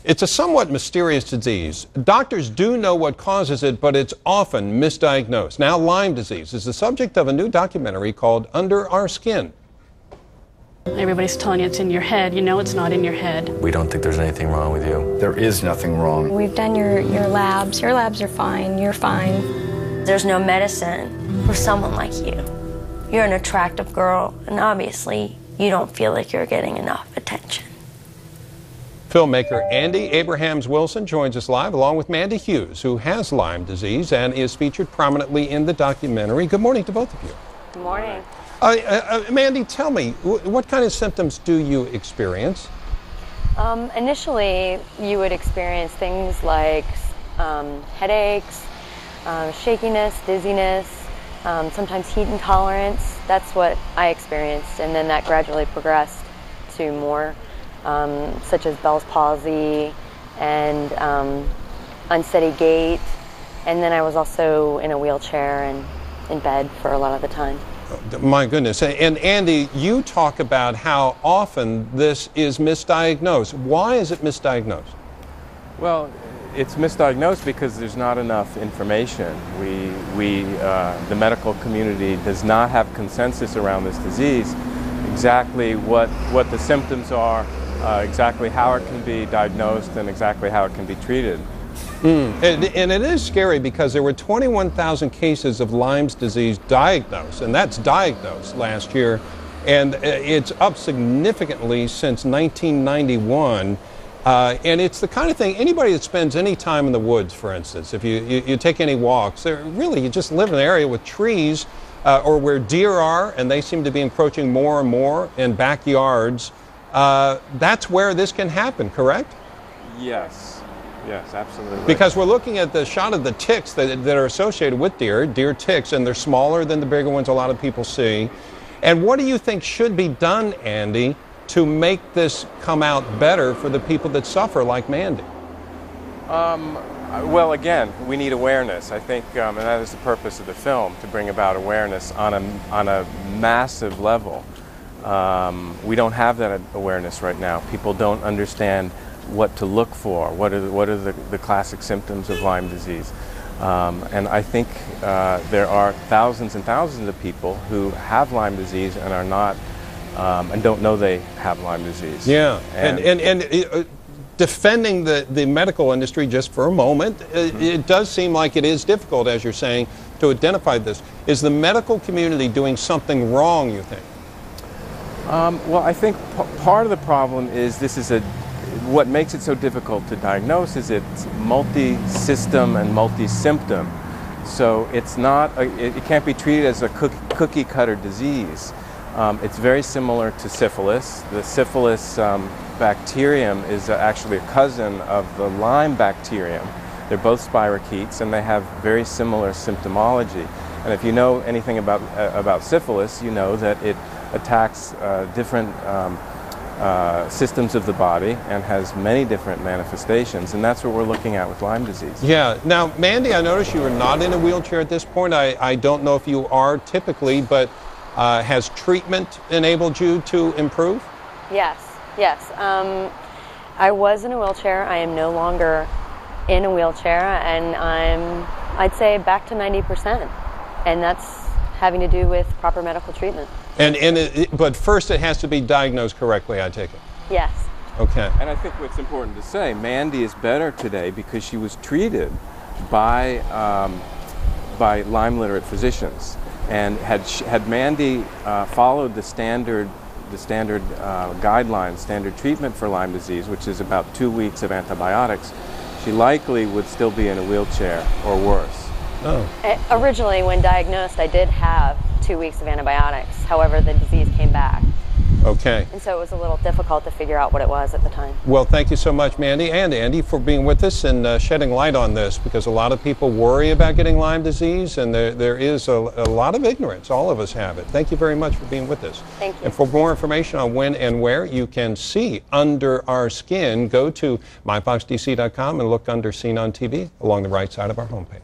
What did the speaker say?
It's a somewhat mysterious disease. Doctors do know what causes it, but it's often misdiagnosed. Now, Lyme disease is the subject of a new documentary called Under Our Skin. Everybody's telling you it's in your head. You know it's not in your head. We don't think there's anything wrong with you. There is nothing wrong. We've done your labs. Your labs are fine. You're fine. There's no medicine for someone like you. You're an attractive girl, and obviously you don't feel like you're getting enough attention. Filmmaker Andy Abrahams-Wilson joins us live along with Mandy Hughes, who has Lyme disease and is featured prominently in the documentary. Good morning to both of you. Good morning. Mandy, tell me, what kind of symptoms do you experience? Initially, you would experience things like headaches, shakiness, dizziness, sometimes heat intolerance. That's what I experienced, and then that gradually progressed to more such as Bell's palsy and unsteady gait, and then I was also in a wheelchair and in bed for a lot of the time. My goodness. And Andy, you talk about how often this is misdiagnosed. Why is it misdiagnosed? Well, it's misdiagnosed because there's not enough information. The medical community does not have consensus around this disease, exactly what the symptoms are, exactly how it can be diagnosed, and exactly how it can be treated. And it is scary because there were 21,000 cases of Lyme's disease diagnosed, and that's diagnosed last year, and it's up significantly since 1991. And it's the kind of thing, anybody that spends any time in the woods, for instance, if you take any walks, really you just live in an area with trees or where deer are, and they seem to be encroaching more and more in backyards. That's where this can happen, correct? Yes. Yes, absolutely. Because we're looking at the shot of the ticks that are associated with deer ticks, and they're smaller than the bigger ones a lot of people see. And what do you think should be done, Andy, to make this come out better for the people that suffer like Mandy? Well, again, we need awareness. I think, and that is the purpose of the film, to bring about awareness on a massive level. We don't have that awareness right now. People don't understand what to look for, what are the classic symptoms of Lyme disease. And I think there are thousands and thousands of people who have Lyme disease and are not, and don't know they have Lyme disease. Yeah, and defending the medical industry just for a moment, it does seem like it is difficult, as you're saying, to identify this. Is the medical community doing something wrong, you think? Well, I think part of the problem is what makes it so difficult to diagnose is it's multi-system and multi-symptom. So it's not, it can't be treated as a cookie-cutter disease. It's very similar to syphilis. The syphilis bacterium is actually a cousin of the Lyme bacterium. They're both spirochetes, and they have very similar symptomology. And if you know anything about syphilis, you know that it attacks different systems of the body and has many different manifestations, and that's what we're looking at with Lyme disease. Yeah. Now, Mandy, I noticed you are not in a wheelchair at this point. I don't know if you are typically, but has treatment enabled you to improve? Yes. I was in a wheelchair. I am no longer in a wheelchair, and I'd say back to 90%, and that's having to do with proper medical treatment. But first it has to be diagnosed correctly, I take it? Yes. Okay. And I think what's important to say, Mandy is better today because she was treated by Lyme literate physicians. And had Mandy followed the standard guidelines, standard treatment for Lyme disease, which is about 2 weeks of antibiotics, she likely would still be in a wheelchair or worse. Oh. Originally, when diagnosed, I did have 2 weeks of antibiotics. However, the disease came back. Okay. And so it was a little difficult to figure out what it was at the time. Well, thank you so much, Mandy, and Andy, for being with us and shedding light on this, because a lot of people worry about getting Lyme disease, and there is a lot of ignorance. All of us have it. Thank you very much for being with us. Thank you. And for more information on when and where you can see Under Our Skin, go to myfoxdc.com and look under Seen on TV along the right side of our homepage.